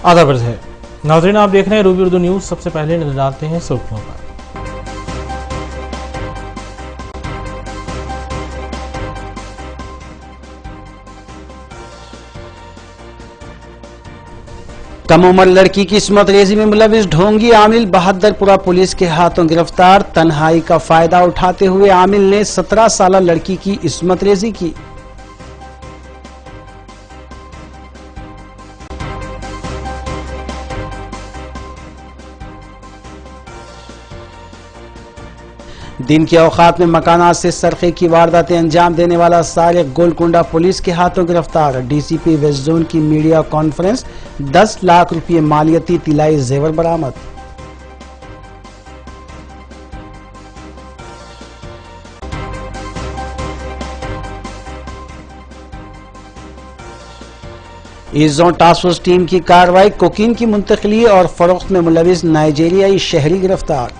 आदाब है नाज़रीन, आप देख रहे हैं रूबी उर्दू न्यूज़। सबसे पहले नजर डालते हैं सुर्खियों पर। कम उम्र लड़की की इस्मत रेजी में मुलविस ढोंगी आमिल बहादुरपुरा पुलिस के हाथों गिरफ्तार। तन्हाई का फायदा उठाते हुए आमिल ने 17 साल लड़की की इस्मत रेजी की। दिन के औकात में मकानात से सरखे की वारदातें अंजाम देने वाला सारिक गोलकुंडा पुलिस के हाथों गिरफ्तार। डीसीपी वेस्ट जोन की मीडिया कॉन्फ्रेंस, 10 लाख रुपये मालियती तिलाई जेवर बरामद। East zone task force team की कार्रवाई, कोकीन की मुंतकिली और फरोख्त में मुलविस नाइजीरियाई शहरी गिरफ्तार।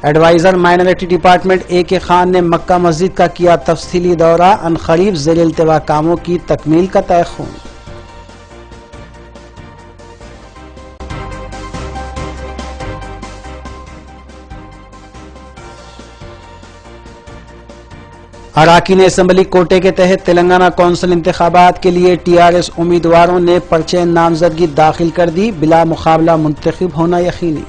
Adviser minority department A K. Khan ने मक्का मस्जिद का किया तफसीली दौरा। अनकरीब ज़ेर इल्तिवा कामों की तकमील का तयख्खुन। अराकीन असेंबली कोटे के तहत तेलंगाना कौंसिल इंतखाबात के लिए टीआरएस उम्मीदवारों ने पर्चे नामजदगी दाखिल कर दी। बिला मुकाबला मुंतखब होना यकीनी।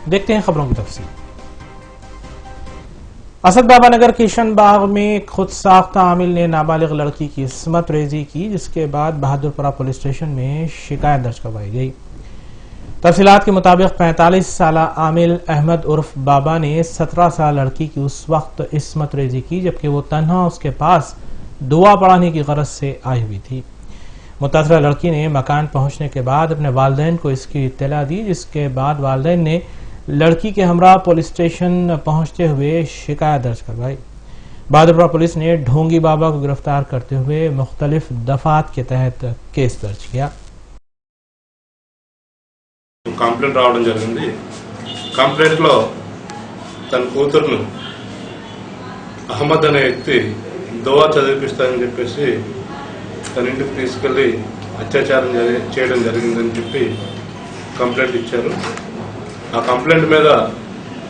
देखते हैं खबरों की तफसील। असद बाबा नगर किशन बाग में खुद साख्ता आमिल ने नाबालिग लड़की की इस्मत रेजी की, जिसके बाद बहादुरपुरा पुलिस स्टेशन में शिकायत दर्ज करवाई गई। तफसीलात के मुताबिक 45 साल आमिल अहमद उर्फ बाबा ने 17 साल लड़की की उस वक्त इस्मत रेजी की जबकि वो तन्हा उसके पास दुआ पढ़ाने की गरज से आई हुई थी। मुतासरा लड़की ने मकान पहुंचने के बाद अपने वालिदैन को इसकी इत्तला दी, जिसके बाद वालिदैन ने लड़की के हमरा पुलिस स्टेशन पहुंचते हुए शिकायत दर्ज करवाई। बहादुरपुरा पुलिस ने ढोंगी बाबा को गिरफ्तार करते हुए मुख्तलिफ दफात के तहत केस दर्ज किया। कंप्लेंट రావడం జరిగింది। కంప్లైంట్ లో తన కూతురును అహ్మద్ అనే వ్యక్తి దువా చదివిస్తానని చెప్పేసి తన ఇంటికి తీసుకెళ్లి అత్యాచారం చేయడం జరిగిందని చెప్పి కంప్లైంట్ ఇచ్చారు। ఆ కంప్లైంట్ మీద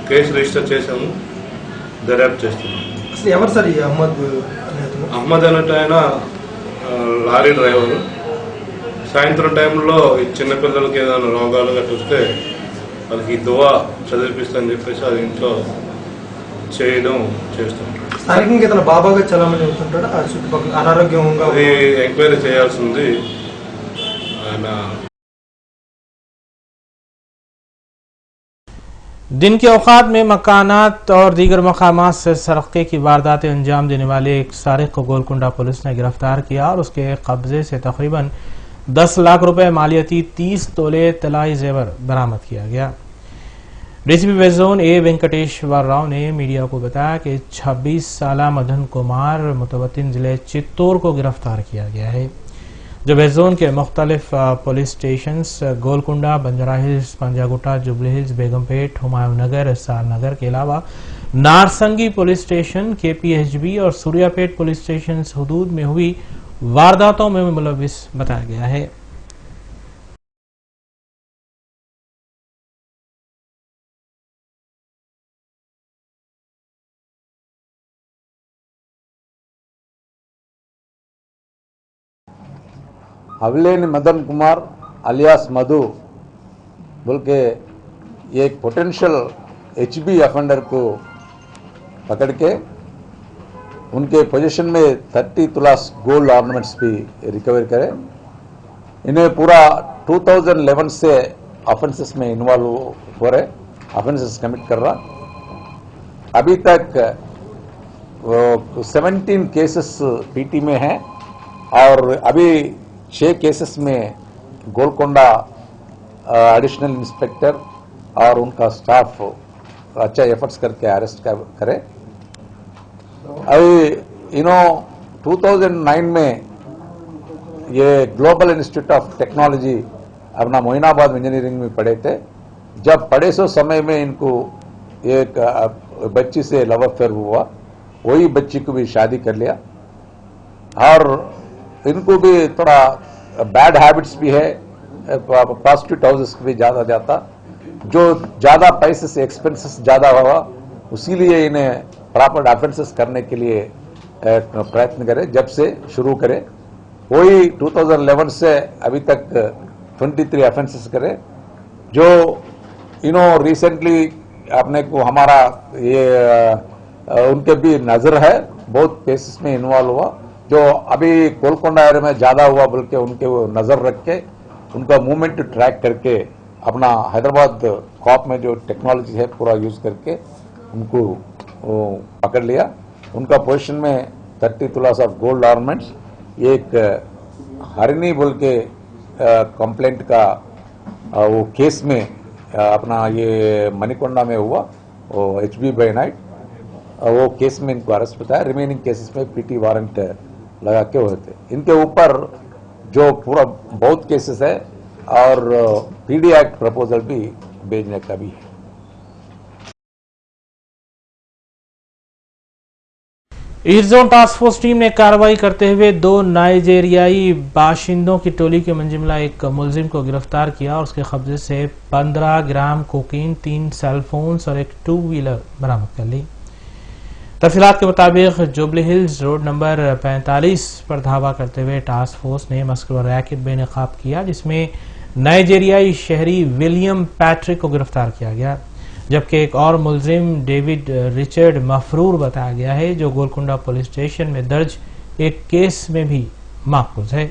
కేసు రిజిస్టర్ చేశాము, దర్యాప్తు చేస్తున్నాము। అసలు ఎవరు సార్ ఈ అహ్మద్ అన్నట్టు ఆయన లారీ డ్రైవరు। సాయంత్రం టైంలో ఈ చిన్నపిల్లలకి ఏదైనా రోగాలు గట్రా వస్తే వాళ్ళకి దువా చదివిస్తానని చెప్పేసి అది ఇంట్లో చేయడం చేస్తుంటారు। స్థానికంగా ఇతను బాబాగా చలామణి అవుతుంటాడు, ఆ చుట్టుపక్కల అనారోగ్యంగా అది ఎంక్వైరీ చేయాల్సింది ఆయన। दिन के औकात में मकानात और दीगर मकामात से सरक़े की वारदातें अंजाम देने वाले एक सारिक को गोलकुंडा पुलिस ने गिरफ्तार किया और उसके कब्जे से तकरीबन 10 लाख रुपए मालियती 30 तोले तलाई जेवर बरामद किया गया। DCP West Zone A Venkateswara Rao ने मीडिया को बताया कि 26 साल मदन कुमार मुतवत्तिन जिले चित्तौर को गिरफ्तार किया गया है, जो वेस्ट जोन के मुख्तलिफ police station Golconda, Banjara Hills, Panjagutta, Jubilee Hills, Begumpet, Humayun Nagar, SR Nagar के अलावा नारसंगी पुलिस स्टेशन, केपीएचबी और सूर्यापेट पुलिस स्टेशन हदूद में हुई वारदातों में मुलविस बताया गया है। हवलेनी मदन कुमार अलियास मधु बोल के एक पोटेंशियल एचबी अफेंडर को पकड़ के उनके पोजीशन में 30 तुलास गोल्ड ऑर्नामेंट्स भी रिकवर करे। इन्हें पूरा 2011 से ऑफेंसेस में इन्वॉल्व हो रहे, ऑफेंसेस कमिट कर रहा। अभी तक 17 केसेस पीटी में हैं और अभी 6 केसेस में गोलकोंडा एडिशनल इंस्पेक्टर और उनका स्टाफ अच्छा एफर्ट्स करके अरेस्ट करे। अभी 2009 में ये ग्लोबल इंस्टीट्यूट ऑफ टेक्नोलॉजी अपना मोइनाबाद इंजीनियरिंग में पढ़े थे। जब पढ़े सो समय में इनको एक बच्ची से लव अफेयर हुआ, वही बच्ची को भी शादी कर लिया और इनको भी थोड़ा बैड हैबिट्स भी है, प्रोस्टिट्यूट हाउसेस भी ज्यादा जाता, जो ज्यादा पैसे से एक्सपेंसेस ज्यादा हुआ, उसीलिए इन्हें प्रॉपर ऑफेंसेस करने के लिए प्रयत्न करे। जब से शुरू करे वही 2011 से अभी तक 23 ऑफेंसेस करे। जो रिसेंटली अपने को हमारा ये उनके भी नजर है, बहुत केसेस में इन्वॉल्व हुआ, जो अभी गोलकोंडा एरिया में ज्यादा हुआ बोल के उनके वो नजर रख के उनका मूवमेंट ट्रैक करके अपना हैदराबाद कॉप में जो टेक्नोलॉजी है पूरा यूज करके उनको पकड़ लिया। उनका पोजीशन में 30 तुलास ऑफ गोल्ड ऑर्नामेंट्स, एक हरिणी बोल के कंप्लेंट का वो केस में अपना ये मणिकोंडा में हुआ, वो HB बाय नाइट, वो केस में इनको अरेस्ट बताया। रिमेनिंग केसेस में PT वारंट लगा के हुए थे। इनके ऊपर जो पूरा बहुत केसेस है और PD एक्ट प्रपोजल भी भेजने का भी है। East zone task force team ने कार्रवाई करते हुए 2 नाइजेरियाई बाशिंदों की टोली के मंजिमला एक मुलजिम को गिरफ्तार किया और उसके कब्जे से 15 ग्राम कोकीन, 3 सेलफोन्स और एक 2 व्हीलर बरामद कर ली। तफसीलात के मुताबिक जुबली हिल्स रोड नंबर 45 पर धावा करते हुए टास्क फोर्स ने मस्कुर रैकेट बेनकाब किया, जिसमें नाइजेरियाई शहरी विलियम पैट्रिक को गिरफ्तार किया गया, जबकि एक और मुलजिम डेविड रिचर्ड मफरूर बताया गया है, जो गोलकुंडा पुलिस स्टेशन में दर्ज एक केस में भी माकूज है।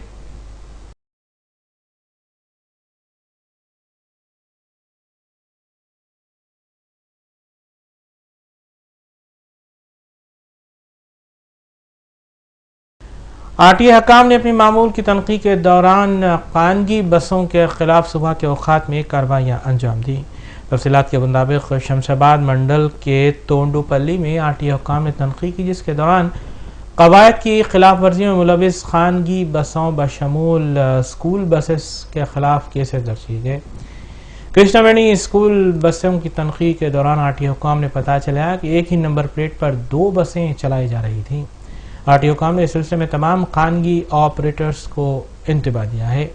RTA हकाम ने अपनी मामूल की तनकीद के दौरान खानगी बसों के खिलाफ सुबह के औकात में कार्रवाइयां अंजाम दी। तफसीलात के मुताबिक शमशाबाद मंडल के तोंडुपल्ली में RTA हुक्काम ने तनकीद की, जिसके दौरान कवायद की खिलाफ वर्जी में मुलविस खानगी बसों बशमूल स्कूल बसेस के खिलाफ केसेस दर्ज किए गए। कृष्णावेणी स्कूल बसों की तनकीद के दौरान RTA हुक्काम ने पता चला कि एक ही नंबर प्लेट पर 2 बसें चलाई जा रही थी। RTA हुक्काम ने इस सिलसिले में तमाम खानगी ऑपरेटर्स को इंतबाह दिया है।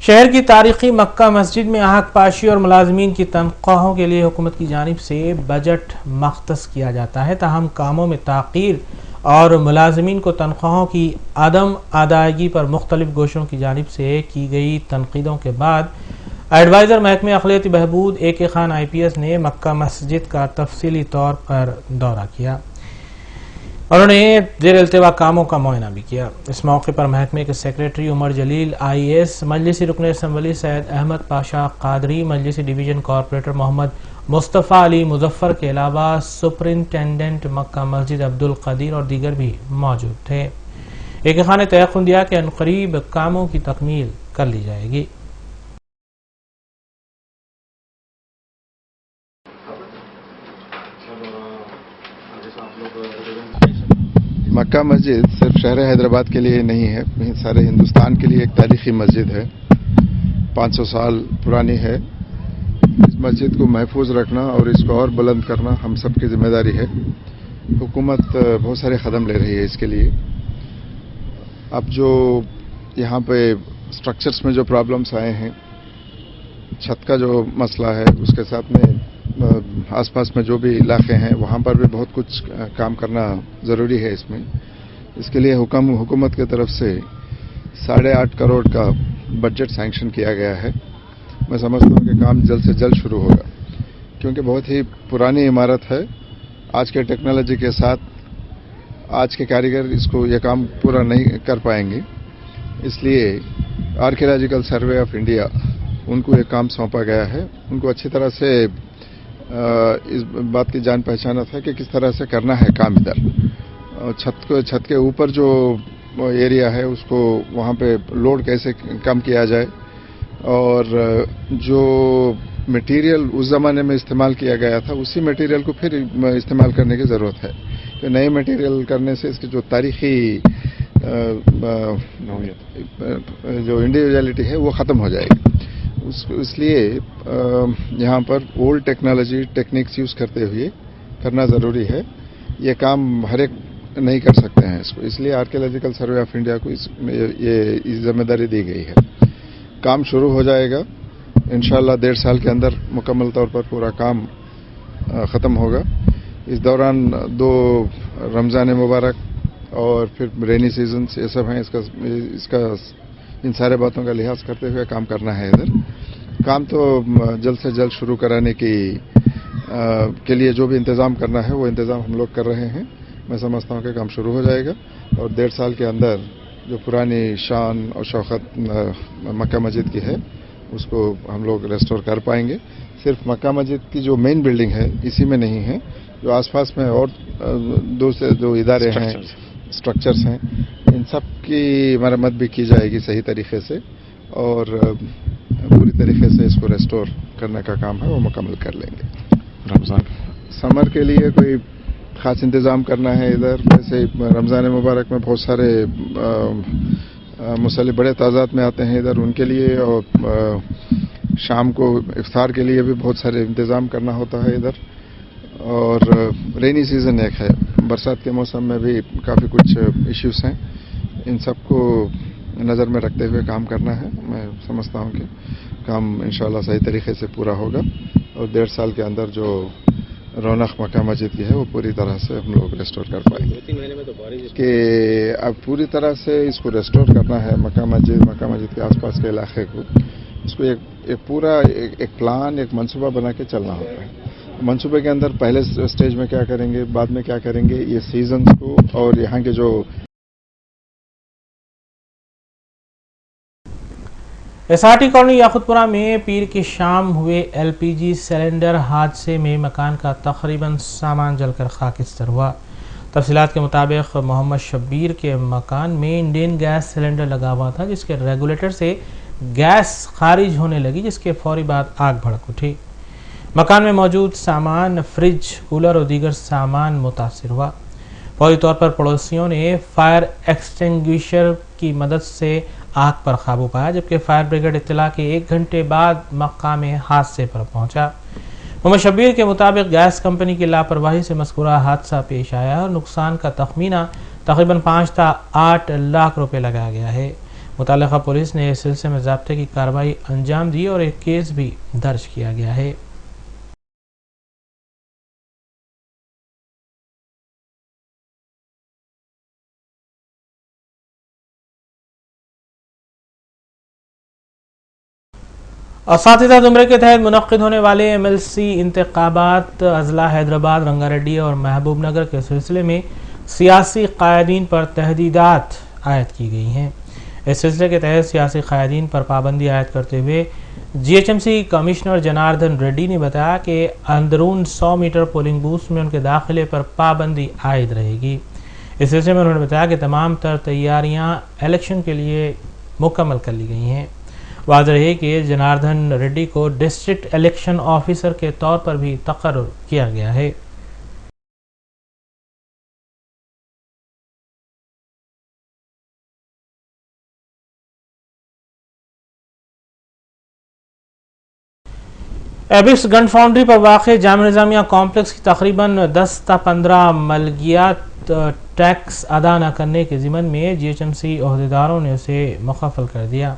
शहर की तारीखी मक्का मस्जिद में आहक पाशी और मुलाजमीन की तनख्वाहों के लिए हुकूमत की जानिब से बजट मख्तस किया जाता है, ताहम कामों में ताख़ीर और मुलाजमीन को तनख्वाहों की अदम अदायगी पर मुख्तलिफ गोशों की जानिब से की गई तनकीदों के बाद एडवाइज़र महकमे अक़लियती बहबूद AK खान IPS ने मक्का मस्जिद का तफसीली तौर पर दौरा किया। उन्होंने ज़ेर इल्तिवा कामों का मुआयना भी किया। इस मौके पर महकमे के सेक्रेटरी उमर जलील IAS, मजलिसी रुकन असम्बली सैयद अहमद पाशा कादरी, मजलिसी डिवीजन कॉरपोरेटर मोहम्मद मुस्तफ़ा अली मुजफ्फर के अलावा सुपरिंटेंडेंट मक्का मस्जिद अब्दुल कदीर और दीगर भी मौजूद थे। AK खान ने तयक़ुन दिया कि अनक़रीब कामों की तकमील कर ली जाएगी। मक्का मस्जिद सिर्फ शहर हैदराबाद के लिए नहीं है, सारे हिंदुस्तान के लिए एक तारीखी मस्जिद है, 500 साल पुरानी है। इस मस्जिद को महफूज रखना और इसको और बुलंद करना हम सब की जिम्मेदारी है। हुकूमत बहुत सारे कदम ले रही है इसके लिए। अब जो यहाँ पे स्ट्रक्चर्स में जो प्रॉब्लम्स आए हैं, छत का जो मसला है, उसके साथ में आसपास में जो भी इलाके हैं वहाँ पर भी बहुत कुछ काम करना ज़रूरी है। इसके लिए हुकूमत की तरफ से 8.5 करोड़ का बजट सैंक्शन किया गया है। मैं समझता हूँ कि काम जल्द से जल्द शुरू होगा, क्योंकि बहुत ही पुरानी इमारत है। आज के टेक्नोलॉजी के साथ आज के कारीगर इसको ये काम पूरा नहीं कर पाएंगे, इसलिए आर्कियोलॉजिकल सर्वे ऑफ इंडिया उनको ये काम सौंपा गया है। उनको अच्छी तरह से इस बात की जान पहचानत है कि किस तरह से करना है काम। इधर छत के ऊपर जो एरिया है उसको वहाँ पे लोड कैसे कम किया जाए, और जो मटेरियल उस ज़माने में इस्तेमाल किया गया था उसी मटेरियल को फिर इस्तेमाल करने की ज़रूरत है। तो नए मटेरियल करने से इसकी जो तारीखी जो इंडिविजुअलिटी है वो ख़त्म हो जाएगी। इसलिए यहाँ पर ओल्ड टेक्नोलॉजी टेक्निक्स यूज़ करते हुए करना ज़रूरी है। ये काम हर एक नहीं कर सकते हैं इसको, इसलिए आर्कियोलॉजिकल सर्वे ऑफ इंडिया को ये जिम्मेदारी दी गई है। काम शुरू हो जाएगा इंशाअल्लाह 1.5 साल के अंदर मुकम्मल तौर पर पूरा काम ख़त्म होगा। इस दौरान 2 रमज़ान मुबारक और फिर रेनी सीजन ये सब हैं, इसका इन सारे बातों का लिहाज करते हुए काम करना है। इधर काम तो जल्द से जल्द शुरू कराने के लिए जो भी इंतज़ाम करना है वो इंतज़ाम हम लोग कर रहे हैं। मैं समझता हूँ कि काम शुरू हो जाएगा और 1.5 साल के अंदर जो पुरानी शान और शौकत मक्का मस्जिद की है उसको हम लोग रेस्टोर कर पाएंगे। सिर्फ मक्का मस्जिद की जो मेन बिल्डिंग है इसी में नहीं है, जो आसपास में और दूसरे जो इदारे हैं, स्ट्रक्चर्स हैं, इन सब की मरम्मत भी की जाएगी सही तरीके से और पूरी तरीके से इसको रेस्टोर करने का काम है वो मुकम्मल कर लेंगे। रमज़ान समर के लिए कोई ख़ास इंतज़ाम करना है इधर, वैसे रमज़ान मुबारक में बहुत सारे मुसल्ली बड़े तादाद में आते हैं इधर, उनके लिए और शाम को इफ्तार के लिए भी बहुत सारे इंतज़ाम करना होता है इधर। और रेनी सीज़न एक है, बरसात के मौसम में भी काफ़ी कुछ इश्यूज़ हैं, इन सब को नज़र में रखते हुए काम करना है। मैं समझता हूँ कि काम इंशाअल्लाह सही तरीके से पूरा होगा और 1.5 साल के अंदर जो रौनक मक्का मस्जिद की है वो पूरी तरह से हम लोग रेस्टोर कर पाएंगे। 2-3 महीने में तो बारिश कि अब पूरी तरह से इसको रेस्टोर करना है मक्का मस्जिद के आसपास के इलाके को, इसको एक पूरा एक प्लान, एक मंसूबा बना के चलना होता है। मंसूबे के अंदर पहले स्टेज में क्या करेंगे, बाद में क्या करेंगे, ये सीजन्स को और यहाँ के जो एसआरटी कॉलोनी याकुतपुरा में पीर की शाम हुए एलपीजी सिलेंडर हादसे में मकान का तकरीबन सामान जलकर खाकिस्तर हुआ। तफसीलात के मुताबिक मोहम्मद शब्बीर के मकान में इंडेन गैस सिलेंडर लगा हुआ था, जिसके रेगुलेटर से गैस खारिज होने लगी, जिसके फौरी बाद आग भड़क उठी। मकान में मौजूद सामान, फ्रिज, कूलर और दीगर सामान मुतासिर हुआ। फौरी तौर पर पड़ोसियों ने फायर एक्सटिंग्विशर की मदद से आग पर काबू पाया, जबकि फायर ब्रिगेड इत्तला के 1 घंटे बाद मकाम हादसे पर पहुंचा। मोहम्मद शब्बीर के मुताबिक गैस कंपनी की लापरवाही से मज़कूरा हादसा पेश आया और नुकसान का तखमीना तकरीबन 5 से 8 लाख रुपए लगाया गया है। मुतल्लिका पुलिस ने इस सिलसिले में ज़ब्ते की कार्रवाई अंजाम दी और एक केस भी दर्ज किया गया है। असातिज़ा ज़ुमरे के तहत मुनक्किद होने वाले MLC इंतखाबात अज़ला हैदराबाद, रंगारेड्डी और महबूब नगर के सिलसिले में सियासी कायदीन पर तहदीदात आयद की गई हैं। इस सिलसिले के तहत सियासी कायदीन पर पाबंदी आयद करते हुए GHMC कमिश्नर जनार्दन रेड्डी ने बताया कि अंदरून 100 मीटर पोलिंग बूथ में उनके दाखिले पर पाबंदी आयद रहेगी। इस सिलसिले में उन्होंने बताया कि तमाम तर तैयारियाँ इलेक्शन के लिए मुकम्मल कर ली गई हैं। वाज़ेह है कि जनार्दन रेड्डी को डिस्ट्रिक्ट इलेक्शन ऑफिसर के तौर पर भी तकर्रुर किया गया है। एबिक्स गन फाउंड्री पर वाक़े जामिया निज़ामिया कॉम्प्लेक्स की तकरीबन 10 से 15 मलकियात टैक्स अदा न करने के ज़िमन में GHMC अहदेदारों ने उसे मुखफ़ल कर दिया।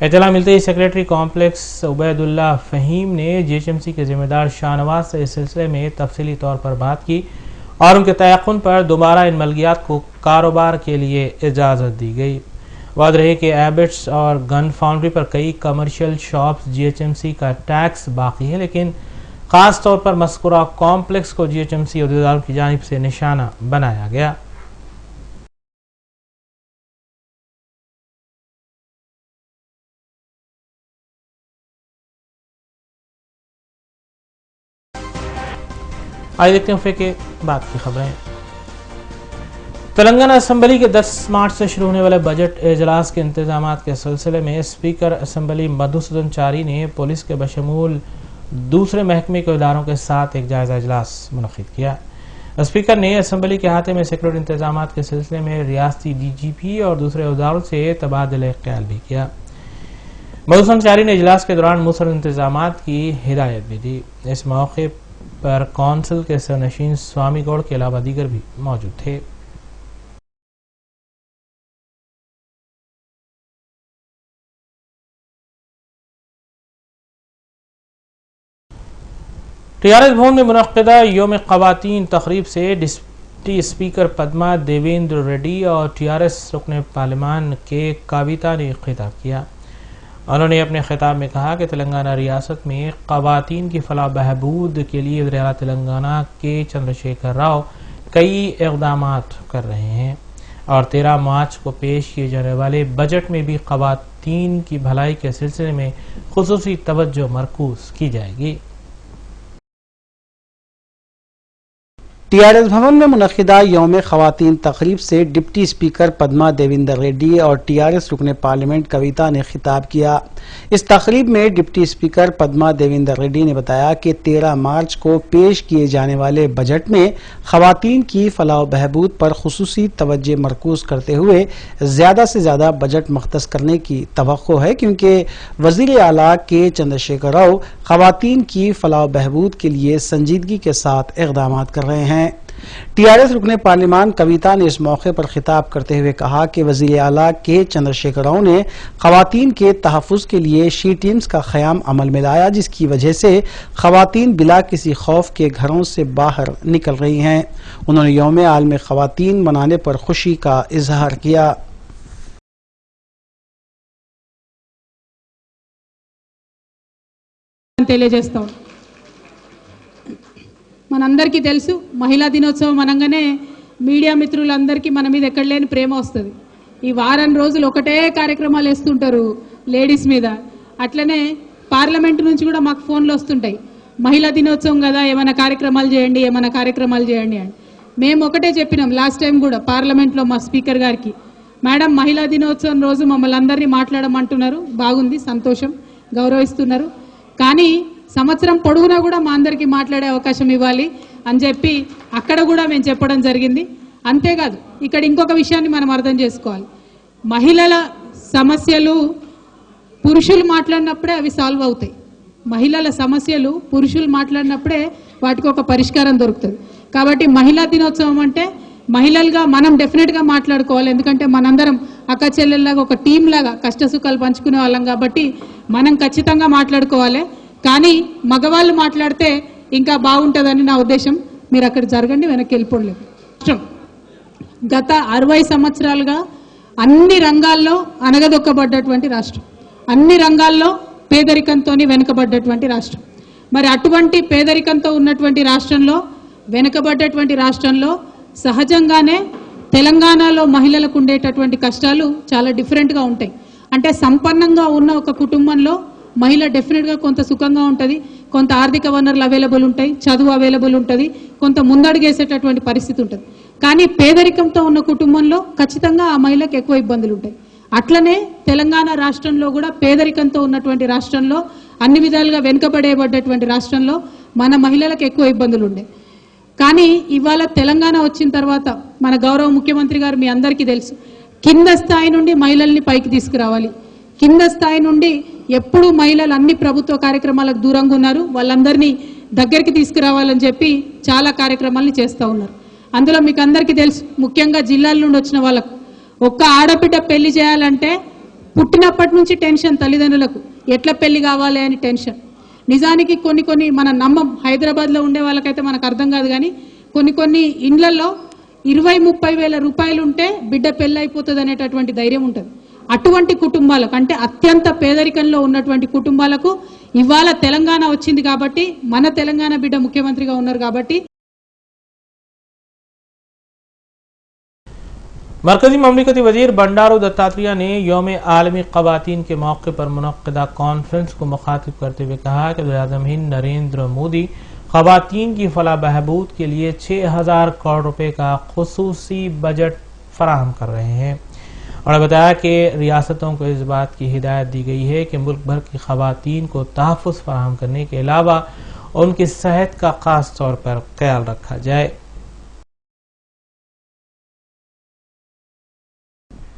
इत्तला मिलते ही सेक्रेटरी कॉम्प्लेक्स उबैदुल्ला फ़हीम ने GHMC के ज़िम्मेदार शाहनवाज से इस सिलसिले में तफसीली तौर पर बात की और उनके तयक़ुन पर दोबारा इन मलकियात को कारोबार के लिए इजाज़त दी गई। वाज़ेह है कि एबिट्स और गन फाउंड्री पर कई कमर्शियल शॉप्स GHMC का टैक्स बाकी है, लेकिन ख़ास तौर पर मज़कूरा कॉम्प्लेक्स को GHMC अहदेदारों की जानिब से निशाना बनाया गया। आइए देखते हैं वफ़े के बाद की खबरें। तेलंगाना असेंबली के 10 मार्च से शुरू होने वाले बजट इजलास के इंतजाम के सिलसिले में स्पीकर असेंबली मधुसूदन चारी ने पुलिस के बशमूल दूसरे महकमे के इदारों के साथ एक जायजा इजलास मुनक्किद किया। स्पीकर ने असेंबली के अहाते में सिक्योरिटी इंतजाम के सिलसिले में रियासती डीजीपी और दूसरे इदारों से तबादला ख्याल भी किया। मधुसूदन चारी ने इजलास के दौरान मुसर इंतजाम की हिदायत भी दी। इस मौके पर कौंसिल के सरनशीन स्वामी गौड़ के अलावा दीगर भी मौजूद थे। टीआरएस भवन में मुनक्किदा योम ख़वातीन तकरीब से डिप्टी स्पीकर पद्मा देवेंद्र रेड्डी और टीआरएस रुकन पार्लियामान के कविता ने खिताब किया। उन्होंने अपने खिताब में कहा कि तेलंगाना रियासत में ख़वातीन की फलाह बहबूद के लिए वज़ीर आला तेलंगाना के चंद्रशेखर राव कई इक़दाम कर रहे हैं और 13 मार्च को पेश किए जाने वाले बजट में भी ख़वातीन की भलाई के सिलसिले में खुसूसी तवज्जो मरकूज की जाएगी। टीआरएस भवन में मुनक्किदा यौम ख़वातीन तकरीब से डिप्टी स्पीकर पद्मा देवेंद्र रेड्डी और टीआरएस रुकन पार्लियामेंट कविता ने खिताब किया। इस तकरीब में डिप्टी स्पीकर पद्मा देवेंद्र रेड्डी ने बताया कि 13 मार्च को पेश किए जाने वाले बजट में ख़वातीन की फलाह बहबूद पर खुसूसी तवज्जो मरकूज करते हुए ज्यादा से ज्यादा बजट मख्तस करने की तवक्को है, क्योंकि वज़ीर आला के चंद्रशेखर राव ख़वातीन की फलाह बहबूद के लिए संजीदगी के साथ इक़दाम कर रहे हैं। टीआरएस रुकने पार्लियामान कविता ने इस मौके पर खिताब करते हुए कहा कि वज़ीर आला के चंद्रशेखर राव ने ख़वातीन के तहफ़्फ़ुज़ के लिए शी टीम्स का क़याम अमल में लाया, जिसकी वजह से ख़वातीन बिला किसी खौफ के घरों से बाहर निकल रही हैं। उन्होंने यौम आलम ख़वातीन मनाने पर खुशी का इजहार किया। మనందరికీ తెలుసు మహిళా దినోత్సవం అనగానే మీడియా మిత్రులందరికీ మన మీద ఎక్కడ లేని ప్రేమ వస్తుంది। ఈ వారం రోజులు ఒకటే కార్యక్రమాలు వేస్తుంటారు లేడీస్ మీద। అట్లనే పార్లమెంట్ నుంచి కూడా మాకు ఫోన్లు వస్తుంటాయి, మహిళా దినోత్సవం కదా ఏమైనా కార్యక్రమాలు చేయండి ఏమైనా కార్యక్రమాలు చేయండి అని। మేము ఒకటే చెప్పినాం లాస్ట్ టైం కూడా పార్లమెంట్లో మా స్పీకర్ గారికి, మేడం మహిళా దినోత్సవం రోజు మమ్మల్ని అందరినీ మాట్లాడమంటున్నారు, బాగుంది సంతోషం గౌరవిస్తున్నారు, కానీ సంవత్సరం పొడుగునా కూడా మా అందరికీ మాట్లాడే అవకాశం ఇవ్వాలి అని చెప్పి అక్కడ కూడా మేము చెప్పడం జరిగింది। అంతేకాదు ఇక్కడ ఇంకొక విషయాన్ని మనం అర్థం చేసుకోవాలి, మహిళల సమస్యలు పురుషులు మాట్లాడినప్పుడే అవి సాల్వ్ అవుతాయి। మహిళల సమస్యలు పురుషులు మాట్లాడినప్పుడే వాటికి ఒక పరిష్కారం దొరుకుతుంది। కాబట్టి మహిళా దినోత్సవం అంటే మహిళలుగా మనం డెఫినెట్గా మాట్లాడుకోవాలి, ఎందుకంటే మనందరం అక్క చెల్లెల్లాగా ఒక టీం లాగా కష్ట సుఖాలు పంచుకునే వాళ్ళం కాబట్టి మనం ఖచ్చితంగా మాట్లాడుకోవాలి। కానీ మగవాళ్ళు మాట్లాడితే ఇంకా బాగుంటుందని నా ఉద్దేశం। మీరు అక్కడ జరగండి, వెనక్కి వెళ్ళిపోలేదు। గత 60 సంవత్సరాలుగా అన్ని రంగాల్లో అనగదొక్కబడ్డటువంటి రాష్ట్రం, అన్ని రంగాల్లో పేదరికంతో వెనుకబడ్డటువంటి రాష్ట్రం। మరి అటువంటి పేదరికంతో ఉన్నటువంటి రాష్ట్రంలో, వెనుకబడ్డటువంటి రాష్ట్రంలో సహజంగానే తెలంగాణలో మహిళలకు ఉండేటటువంటి కష్టాలు చాలా డిఫరెంట్గా ఉంటాయి। అంటే సంపన్నంగా ఉన్న ఒక కుటుంబంలో మహిళ డెఫినెట్గా కొంత సుఖంగా ఉంటుంది, కొంత ఆర్థిక వనరులు అవైలబుల్ ఉంటాయి, చదువు అవైలబుల్ ఉంటుంది, కొంత ముందడుగేసేటటువంటి పరిస్థితి ఉంటుంది। కానీ పేదరికంతో ఉన్న కుటుంబంలో ఖచ్చితంగా ఆ మహిళకు ఎక్కువ ఇబ్బందులు ఉంటాయి। అట్లనే తెలంగాణ రాష్ట్రంలో కూడా పేదరికంతో ఉన్నటువంటి రాష్ట్రంలో, అన్ని విధాలుగా వెనుకబడేబడ్డటువంటి రాష్ట్రంలో మన మహిళలకు ఎక్కువ ఇబ్బందులు ఉండే। కానీ ఇవాళ తెలంగాణ వచ్చిన తర్వాత మన గౌరవ ముఖ్యమంత్రి గారు మీ అందరికీ తెలుసు, కింద స్థాయి నుండి మహిళల్ని పైకి తీసుకురావాలి, కింద స్థాయి నుండి ఎప్పుడు మహిళలు అన్ని ప్రభుత్వ కార్యక్రమాలకు దూరంగా ఉన్నారు, వాళ్ళందరినీ దగ్గరికి తీసుకురావాలని చెప్పి చాలా కార్యక్రమాలను చేస్తూ ఉన్నారు। అందులో మీకు అందరికీ తెలుసు, ముఖ్యంగా జిల్లాల నుండి వచ్చిన వాళ్ళకు ఒక్క ఆడబిడ్డ పెళ్లి చేయాలంటే పుట్టినప్పటి నుంచి టెన్షన్, తల్లిదండ్రులకు ఎట్లా పెళ్లి కావాలి అని టెన్షన్। నిజానికి కొన్ని మనం నమ్మం, హైదరాబాద్లో ఉండే వాళ్ళకైతే మనకు అర్థం కాదు, కానీ కొన్ని ఇండ్లలో 20-30 వేల రూపాయలు ఉంటే బిడ్డ పెళ్లి అయిపోతుంది అనేటటువంటి ధైర్యం ఉంటుంది। అటువంటి కుటుంబాలకు, అంటే అత్యంత పేదరికంలో ఉన్నటువంటి కుటుంబాలకు ఇవాళ తెలంగాణ వచ్చింది కాబట్టి, మన తెలంగాణ బిడ్డ ముఖ్యమంత్రిగా ఉన్నారు కాబట్టి। मरकजी ममलिकती वजीर बंडारू दत्तात्रेय ने यौम आलमी ख़वातीन के मौके पर मुनक्किदा कॉन्फ्रेंस को मुखातिब करते हुए कहा कि वज़ीर-ए-आज़म हिंद नरेंद्र मोदी खवातीन की फलाह बहबूद के लिए 6000 करोड़ रुपए का खुसूसी बजट फराहम कर रहे हैं। उन्होंने बताया कि रियासतों को इस बात की हिदायत दी गई है कि मुल्क भर की खवातीन को तहफ़्फ़ुज़ फराहम करने के अलावा उनकी सेहत का खास तौर पर ख्याल रखा जाए।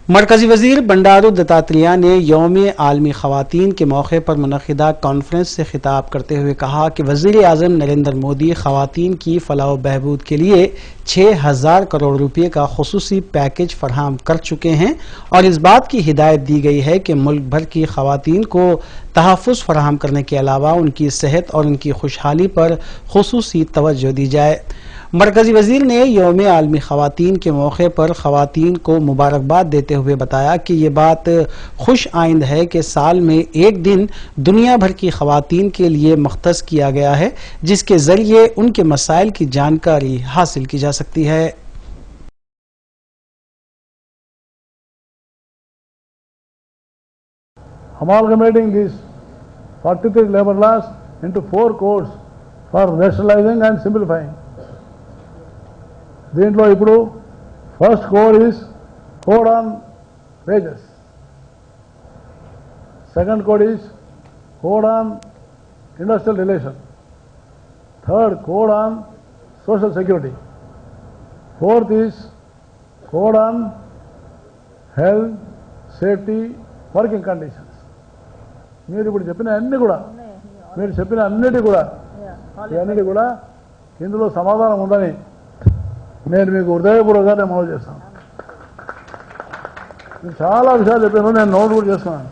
मरकजी वजीर बंडारू दत्तात्रेय ने यौम आलमी खवातीन के मौके पर मुनक़िदा कॉन्फ्रेंस से खिताब करते हुए कहा कि वज़ीर आज़म नरेंद्र मोदी खवातीन की फलाह बहबूद के लिए 6000 करोड़ रुपए का खुसूसी पैकेज फराहम कर चुके हैं और इस बात की हिदायत दी गई है कि मुल्क भर की खवातीन को तहफ़्फ़ुज़ फराहम करने के अलावा उनकी सेहत और उनकी खुशहाली पर खुसूसी तवज्जो दी जाए। मरकजी वजीर ने यौम आलमी खवातीन के मौके पर खवातीन को मुबारकबाद देते हुए बताया कि ये बात खुश आइंद है कि साल में एक दिन दुनिया भर की खवातीन के लिए मख्तस किया गया है जिसके जरिए उनके मसाइल की जानकारी हासिल की जा सकती है। Amalgamating these 43 labor laws into 4 codes for rationalizing and simplifying. దీంట్లో ఇప్పుడు first code is code on wages, second code is code on industrial relation, third code on social security, fourth is code on health safety working conditions. మీరు ఇప్పుడు చెప్పిన అన్ని కూడా ఇవన్నీ కూడా ఇందులో సమాధానం ఉందని నేను మీకు హృదయపూర్వకంగా మనవి చేస్తాను. చాలా విషయాలు చెప్పాను, నేను నోట్ కూడా చేస్తున్నాను.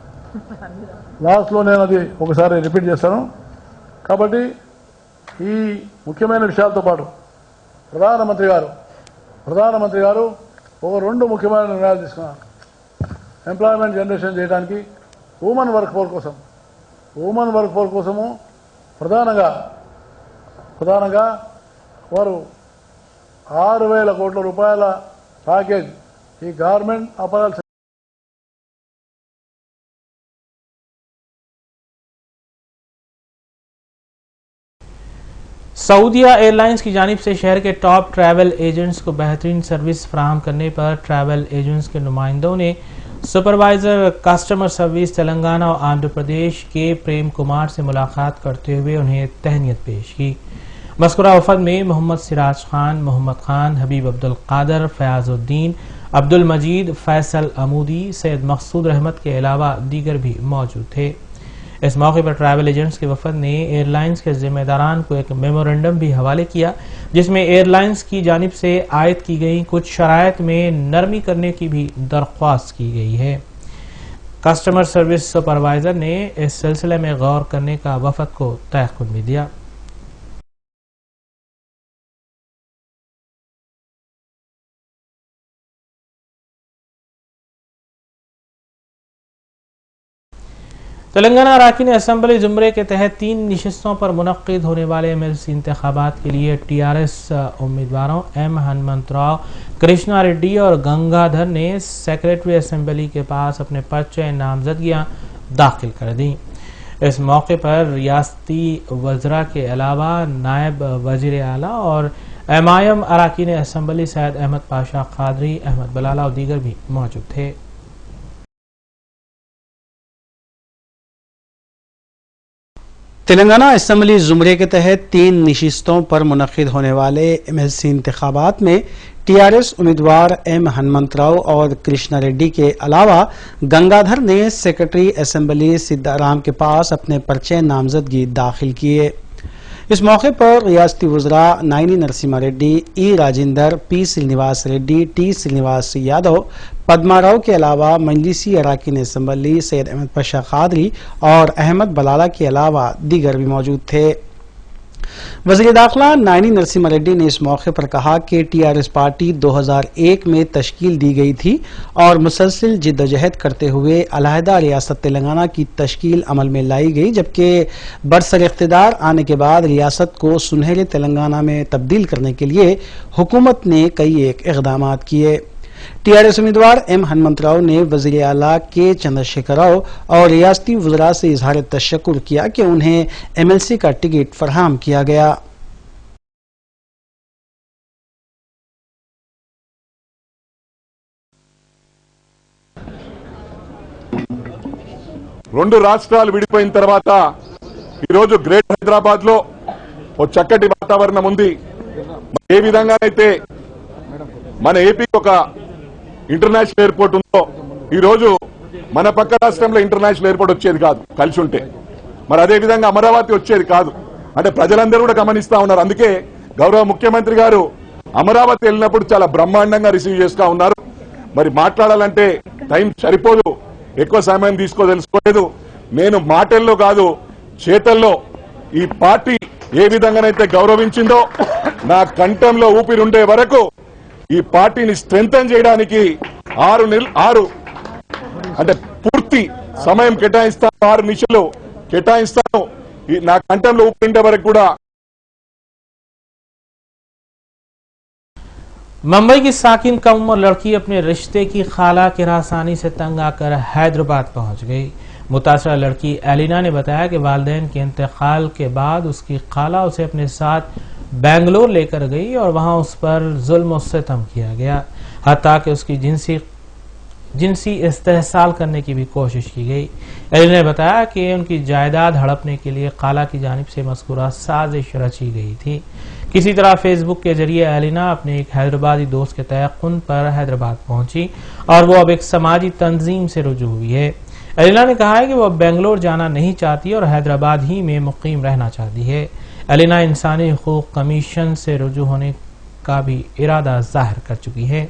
లాస్ట్లో నేను అది ఒకసారి రిపీట్ చేస్తాను. కాబట్టి ఈ ముఖ్యమైన విషయాలతో పాటు ప్రధానమంత్రి గారు ఒక 2 ముఖ్యమైన నిర్ణయాలు తీసుకున్నారు. ఎంప్లాయ్మెంట్ జనరేషన్ చేయడానికి ఉమెన్ వర్క్ ఫోర్స్ కోసము ప్రధానంగా వారు 6000 కోట్ల రూపాయల ప్యాకేజ్ ఈ గవర్నమెంట్ అపరాల్ सऊदिया एयरलाइंस की जानिब से शहर के टॉप ट्रैवल एजेंट्स को बेहतरीन सर्विस फराहम करने पर ट्रैवल एजेंट्स के नुमाइंदों ने सुपरवाइजर कस्टमर सर्विस तेलंगाना और आंध्र प्रदेश के प्रेम कुमार से मुलाकात करते हुए उन्हें तहनीत पेश की। मस्कुरा वफद में मोहम्मद सिराज खान, मोहम्मद खान, हबीब अब्दुल कादर, फयाजुद्दीन, अब्दुल मजीद, फैसल अमूदी, सैयद मकसूद रहमत के अलावा दीगर भी मौजूद थे। इस मौके पर ट्रैवल एजेंट्स के वफद ने एयरलाइंस के जिम्मेदारान को एक मेमोरेंडम भी हवाले किया जिसमें एयरलाइंस की जानिब से आयद की गई कुछ शराइत में नरमी करने की भी दरख्वास्त की गई है। कस्टमर सर्विस सुपरवाइजर ने इस सिलसिले में गौर करने का वफद को तयक़ुन भी दिया। तेलंगाना अराकीन असम्बली जुमरे के तहत 3 नशिस्तों पर मुनक्किद होने वाले एमएलसी इंतखाबात के लिए टीआरएस उम्मीदवारों एम हनुमंतराव, कृष्णा रेड्डी और गंगाधर ने सेक्रेटरी असम्बली के पास अपने पर्चे नामजदगियां दाखिल कर दी। इस मौके पर रियासती वज़रा के अलावा नायब वज़ीर आला और एमआईएम अराकीन असम्बली सैयद अहमद पाशा कादरी, अहमद बलाला और दीगर भी मौजूद थे। तेलंगाना असम्बली जुमरे के तहत 3 नशिस्तों पर मुनक्किद होने वाले एमएलसी इंतखाबात में टीआरएस उम्मीदवार एम हनुमंतराव और कृष्णा रेड्डी के अलावा गंगाधर ने सेक्रेटरी असम्बली सिद्धाराम के पास अपने पर्चे नामजदगी दाखिल किए। इस मौके पर रियासती वज़रा नायनी नरसिम्हा रेड्डी, ई राजेंदर, पी श्रीनिवास रेड्डी, टी श्रीनिवास यादव, पद्मा राव के अलावा मजलिसी अराकीन असम्बली सैयद अहमद पाशा कादरी और अहमद बलाला के अलावा दीगर भी मौजूद थे। वज़ीर दाखिला नायनी नरसिम्हा रेड्डी ने इस मौके पर कहा कि टीआरएस पार्टी 2001 में तश्कील दी गई थी और मुसलसिल जिद्दोजहद करते हुए अलहदा रियासत तेलंगाना की तश्कील अमल में लाई गई, जबकि बरसर इख्तिदार आने के बाद रियासत को सुनहरे तेलंगाना में तब्दील करने के लिए हुकूमत ने कई इक़दाम किए। टीआरएस उम्मीदवार एम हनुमंतराव ने वज़ीर आला के चंद्रशेखर राव और रियासती वज़रा से इजहार तशक्कुर किया कि उन्हें एमएलसी का टिकट फराहम किया गया। రెండు రాష్ట్రాలు విడిపోయిన తర్వాత ఈరోజు గ్రేట్ హైదరాబాద్ లో ఓ చక్కటి వాతావరణం ఉంది. ఏ విధంగానైతే మన ఏపీకి ఒక ఇంటర్నేషనల్ ఎయిర్పోర్ట్ ఉందో ఈరోజు మన పక్క రాష్ట్రంలో ఇంటర్నేషనల్ ఎయిర్పోర్ట్ వచ్చేది కాదు కలిసి ఉంటే. మరి అదే విధంగా అమరావతి వచ్చేది కాదు. అంటే ప్రజలందరూ కూడా గమనిస్తా ఉన్నారు. అందుకే గౌరవ ముఖ్యమంత్రి గారు అమరావతి వెళ్ళినప్పుడు చాలా బ్రహ్మాండంగా రిసీవ్ చేస్తా ఉన్నారు. మరి మాట్లాడాలంటే టైం సరిపోదు, ఎక్కువ సమయం తెలుసుకోలేదు. నేను మాటల్లో కాదు చేతల్లో ఈ పార్టీ ఏ విధంగానైతే గౌరవించిందో నా కంఠంలో ఊపిరి ఉండే వరకు ఈ పార్టీని స్ట్రెంథన్ చేయడానికి 6 అంటే పూర్తి సమయం కేటాయిస్తాను, 6 నిమిషాలు కేటాయిస్తాను. నా కంఠంలో ఊపిరి ఉండే వరకు కూడా. मुंबई की साकिन कम उम्र लड़की अपने रिश्ते की खाला की हरासानी से तंग आकर हैदराबाद पहुंच गई। मुतासरा लड़की एलिना ने बताया कि वालिदैन के इंतकाल के बाद उसकी खाला उसे अपने साथ बेंगलोर लेकर गई और वहां उस पर जुल्म और सितम किया गया, हत्ता कि उसकी जिनसी इस्तेहसाल करने की भी कोशिश की गई। एलिना ने बताया कि उनकी जायदाद हड़पने के लिए खाला की जानिब से मज़कूरा साजिश रची गई थी। किसी तरह फेसबुक के जरिए एलिना अपने एक हैदराबादी दोस्त के तयक़ुन पर हैदराबाद पहुंची और वो अब एक समाजी तंजीम से रुजू हुई है। एलिना ने कहा है कि वो अब बेंगलोर जाना नहीं चाहती और हैदराबाद ही में मुकीम रहना चाहती है। एलिना इंसानी हुकूक कमीशन से रुजू होने का भी इरादा जाहिर कर चुकी है।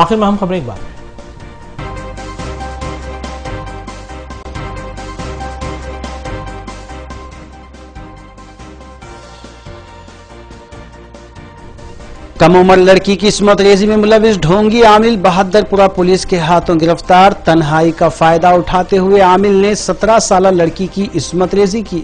आखिर में हम खबरें एक बार कम उम्र लड़की की इस्मत रेजी में मुलविस ढोंगी आमिल बहादुरपुरा पुलिस के हाथों गिरफ्तार। तन्हाई का फायदा उठाते हुए आमिल ने 17 साल लड़की की इस्मत रेजी की।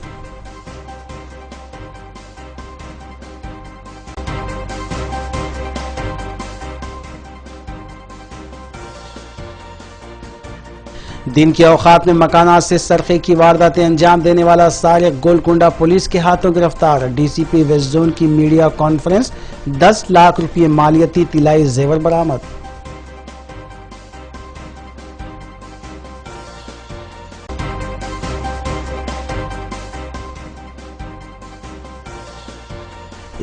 दिन के औकात में मकानात से सरखे की वारदातें अंजाम देने वाला सारिक गोलकुंडा पुलिस के हाथों गिरफ्तार। डीसीपी वेस्ट जोन की मीडिया कॉन्फ्रेंस, 10 लाख रुपये मालियती तिलाई जेवर बरामद।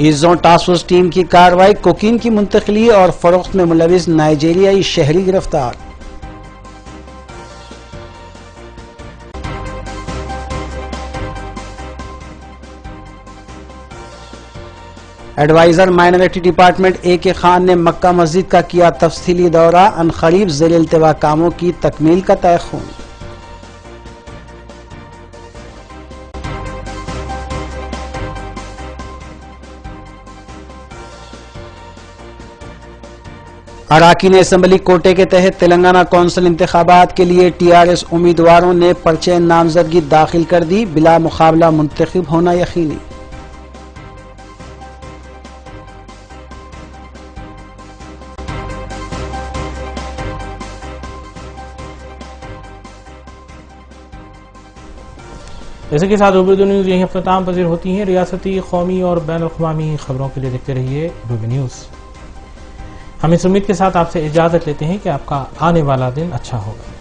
East zone task force team की कार्रवाई, कोकीन की मुंतकिली और फरोख्त में मुलविस नाइजीरियाई शहरी गिरफ्तार। Adviser minority department A.K. Khan ने मक्का मस्जिद का किया तफसीली दौरा। अनकरीब ज़ेर इल्तिवा कामों की तकमील का तयख्खुन। अराकीन असेंबली कोटे के तहत तेलंगाना कौंसिल इंतखाबात के लिए TRS उम्मीदवारों ने पर्चे नामजदगी दाखिल कर दी। बिला मुकाबला मुंतखब होना यकीनी। इसी के साथ रूबी न्यूज़ यहीं अख्ताम पजीर होती हैं। रियासती, कौमी और बैन अल-अक़वामी खबरों के लिए देखते रहिए रूबी न्यूज़। हम इस उम्मीद के साथ आपसे इजाज़त लेते हैं कि आपका आने वाला दिन अच्छा होगा।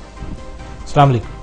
अस्सलाम वालेकुम।